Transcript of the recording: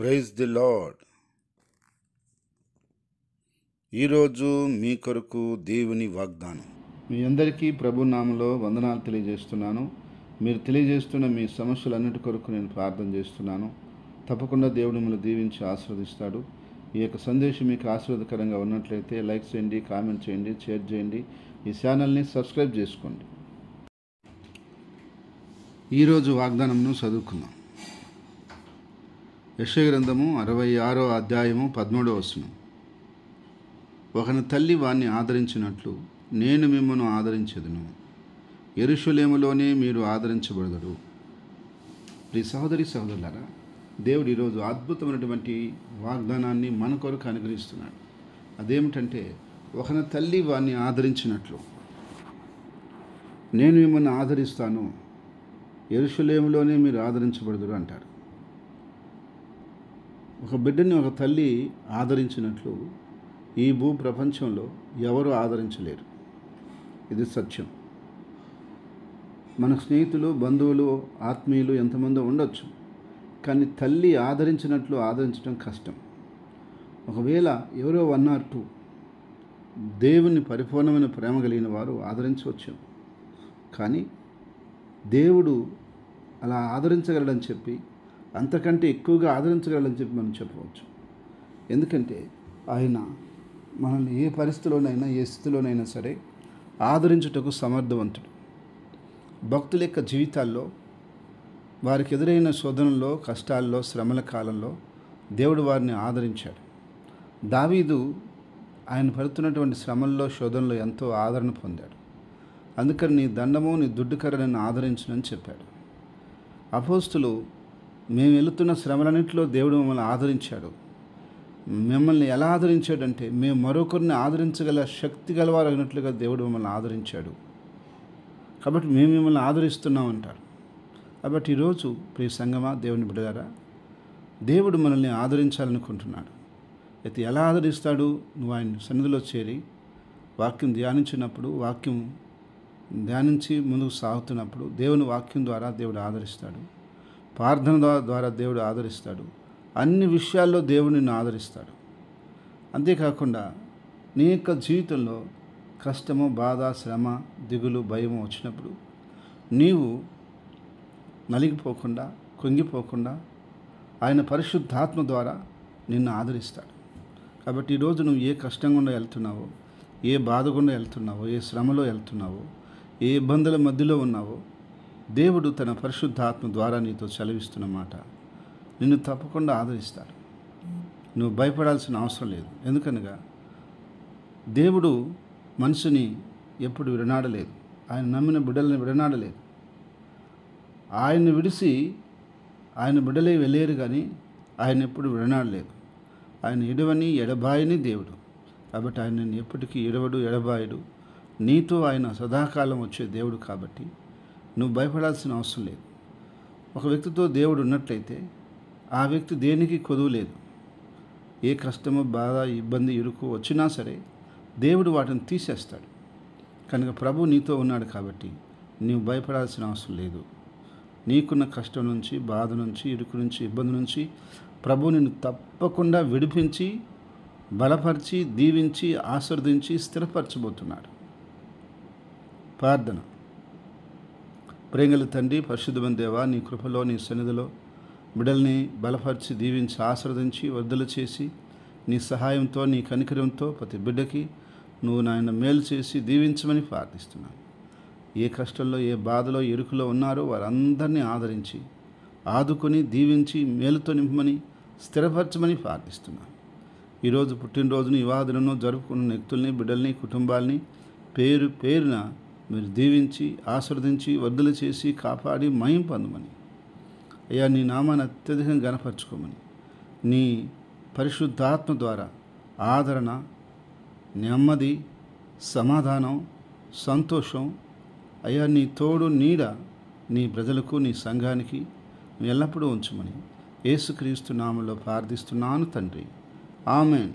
Praise the lord. ఈరోజు మీ కొరకు దేవుని వాగ్దానం. మీ అందరికీ ప్రభు నామములో వందనాలు తెలియజేస్తున్నాను. మీరు తెలియజేస్తున్న మీ సమస్యలన్నిటి కొరకు నేను ప్రార్థన చేస్తున్నాను. తప్పకుండా దేవుడు మిమ్మల్ని దీవించి ఆశీర్వదిస్తాడు. ఈ యొక్క సందేశం మీకు ఆశీర్వాదకరంగా ఉన్నట్లయితే లైక్ చేయండి, కామెంట్ చేయండి, షేర్ చేయండి. ఈ ఛానల్ని సబ్స్క్రైబ్ చేసుకోండి. ఈరోజు వాగ్దానంను చదువుకుందాం. యెషయా గ్రంథము 66వ అధ్యాయము 13వ వచనం. ఒకని తల్లి వాణ్ణి ఆదరించినట్లు నేను మిమ్మల్ని ఆదరించెదను, యెరూషలేములోనే మీరు ఆదరించబడదురు. ప్రియ సహోదరి సహోదరులారా, దేవుడు ఈరోజు అద్భుతమైనటువంటి వాగ్దానాన్ని మన కొరకు అనుగ్రహిస్తున్నాడు. అదేమిటంటే, ఒకని తల్లి వాణ్ణి ఆదరించినట్లు నేను మిమ్మల్ని ఆదరిస్తాను, యెరూషలేములోనే మీరు ఆదరించబడదురు అంటారు. ఒక బిడ్డని ఒక తల్లి ఆదరించినట్లు ఈ భూ ప్రపంచంలో ఎవరు ఆదరించలేరు. ఇది సత్యం. మన స్నేహితులు, బంధువులు, ఆత్మీయులు ఎంతమందో ఉండొచ్చు, కానీ తల్లి ఆదరించినట్లు ఆదరించడం కష్టం. ఒకవేళ ఎవరో 1 or 2 దేవుని పరిపూర్ణమైన ప్రేమ కలిగిన వారు ఆదరించవచ్చు, కానీ దేవుడు అలా ఆదరించగలడని చెప్పి, అంతకంటే ఎక్కువగా ఆదరించగలడని చెప్పి మనం చెప్పవచ్చు. ఎందుకంటే ఆయన మనల్ని ఏ పరిస్థితిలోనైనా, ఏ స్థితిలోనైనా సరే ఆదరించుటకు సమర్థవంతుడు. భక్తుల యొక్క జీవితాల్లో వారికి ఎదురైన శోధనల్లో, కష్టాల్లో, శ్రమల కాలంలో దేవుడు వారిని ఆదరించాడు. దావీదు ఆయన పడుతున్నటువంటి శ్రమల్లో, శోధనలో ఎంతో ఆదరణ పొందాడు. అందుకని నీ దండము, నీ దుడ్డుకర్ర నన్ను ఆదరించునని చెప్పాడు. అపోస్తులు, మేము వెళుతున్న శ్రమలన్నింటిలో దేవుడు మమ్మల్ని ఆదరించాడు. మిమ్మల్ని ఎలా ఆదరించాడంటే, మేము మరొకరిని ఆదరించగల శక్తి గలవారు అయినట్లుగా దేవుడు మమ్మల్ని ఆదరించాడు. కాబట్టి మేము మిమ్మల్ని ఆదరిస్తున్నాం అంటారు. కాబట్టి ఈరోజు ప్రియ సంగమా, దేవుని బిడ్డలారా, దేవుడు మనల్ని ఆదరించాలనుకుంటున్నాడు. అయితే ఎలా ఆదరిస్తాడు? నువ్వు ఆయన సన్నిధిలో చేరి వాక్యం ధ్యానించినప్పుడు, వాక్యం ధ్యానించి ముందుకు సాగుతున్నప్పుడు దేవుని వాక్యం ద్వారా దేవుడు ఆదరిస్తాడు. ప్రార్థన ద్వారా దేవుడు ఆదరిస్తాడు. అన్ని విషయాల్లో దేవుడు నిన్ను ఆదరిస్తాడు. అంతేకాకుండా నీ యొక్క జీవితంలో కష్టము, బాధ, శ్రమ, దిగులు, భయము వచ్చినప్పుడు నీవు నలిగిపోకుండా, కుంగిపోకుండా ఆయన పరిశుద్ధాత్మ ద్వారా నిన్ను ఆదరిస్తాడు. కాబట్టి ఈరోజు నువ్వు ఏ కష్టం గుండా వెళ్తున్నావో, ఏ బాధ గుండా వెళ్తున్నావో, ఏ శ్రమలో వెళ్తున్నావో, ఏ ఇబ్బందుల మధ్యలో ఉన్నావో, దేవుడు తన పరిశుద్ధాత్మ ద్వారా నీతో చదివిస్తున్న మాట నిన్ను తప్పకుండా ఆదరిస్తాడు. నువ్వు భయపడాల్సిన అవసరం లేదు. ఎందుకనగా దేవుడు మనిషిని ఎప్పుడు విడనాడలేదు. ఆయన నమ్మిన బిడ్డల్ని విడనాడలేదు. ఆయన్ని విడిసి ఆయన బిడ్డలే వెళ్ళేరు, కానీ ఆయన ఎప్పుడు విడనాడలేదు. ఆయన ఎడవని ఎడబాయని దేవుడు. కాబట్టి ఆయన నిన్ను ఎప్పటికీ ఎడవడు, ఎడబాయడు. నీతో ఆయన సదాకాలం వచ్చే దేవుడు. కాబట్టి నువ్వు భయపడాల్సిన అవసరం లేదు. ఒక వ్యక్తితో దేవుడు ఉన్నట్లయితే ఆ వ్యక్తి దేనికి కొదువు లేదు. ఏ కష్టము, బాధ, ఇబ్బంది, ఇరుకు వచ్చినా సరే దేవుడు వాటిని తీసేస్తాడు. కనుక ప్రభు నీతో ఉన్నాడు కాబట్టి నీవు భయపడాల్సిన అవసరం లేదు. నీకున్న కష్టం నుంచి, బాధ నుంచి, ఇరుకు నుంచి, ఇబ్బంది నుంచి ప్రభు నిన్ను తప్పకుండా విడిపించి, బలపరిచి, దీవించి, ఆశీర్వదించి స్థిరపరచబోతున్నాడు. ప్రార్థన. ప్రేంగల తండ్రి, పరిశుద్ధమైన దేవా, నీ కృపలో, నీ సన్నిధిలో బిడ్డల్ని బలపరిచి, దీవించి, ఆశీర్వదించి, వర్ధలు చేసి, నీ సహాయంతో, నీ కనికరంతో ప్రతి బిడ్డకి నువ్వు నాయన మేలు చేసి దీవించమని ప్రార్థిస్తున్నాను. ఏ కష్టంలో, ఏ బాధలో, ఇరుకులో ఉన్నారో వారందరినీ ఆదరించి, ఆదుకొని, దీవించి, మేలుతో నింపమని, స్థిరపరచమని ప్రార్థిస్తున్నాను. ఈరోజు పుట్టినరోజును, వివాహాలను జరుపుకున్న వ్యక్తుల్ని, బిడ్డల్ని, కుటుంబాల్ని పేరు పేరున మీరు దీవించి, ఆశీర్వదించి, వర్ధలు చేసి, కాపాడి, మహిమ పొందమని, అయ్యా నీ నామాన్ని అత్యధికంగా గణపరచుకోమని, నీ పరిశుద్ధాత్మ ద్వారా ఆదరణ, నెమ్మది, సమాధానం, సంతోషం, అయ్యా నీ తోడు, నీడ నీ ప్రజలకు, నీ సంఘానికి ఎల్లప్పుడూ ఉంచమని యేసుక్రీస్తు నామములో ప్రార్థిస్తున్నాను తండ్రి. ఆమేన్.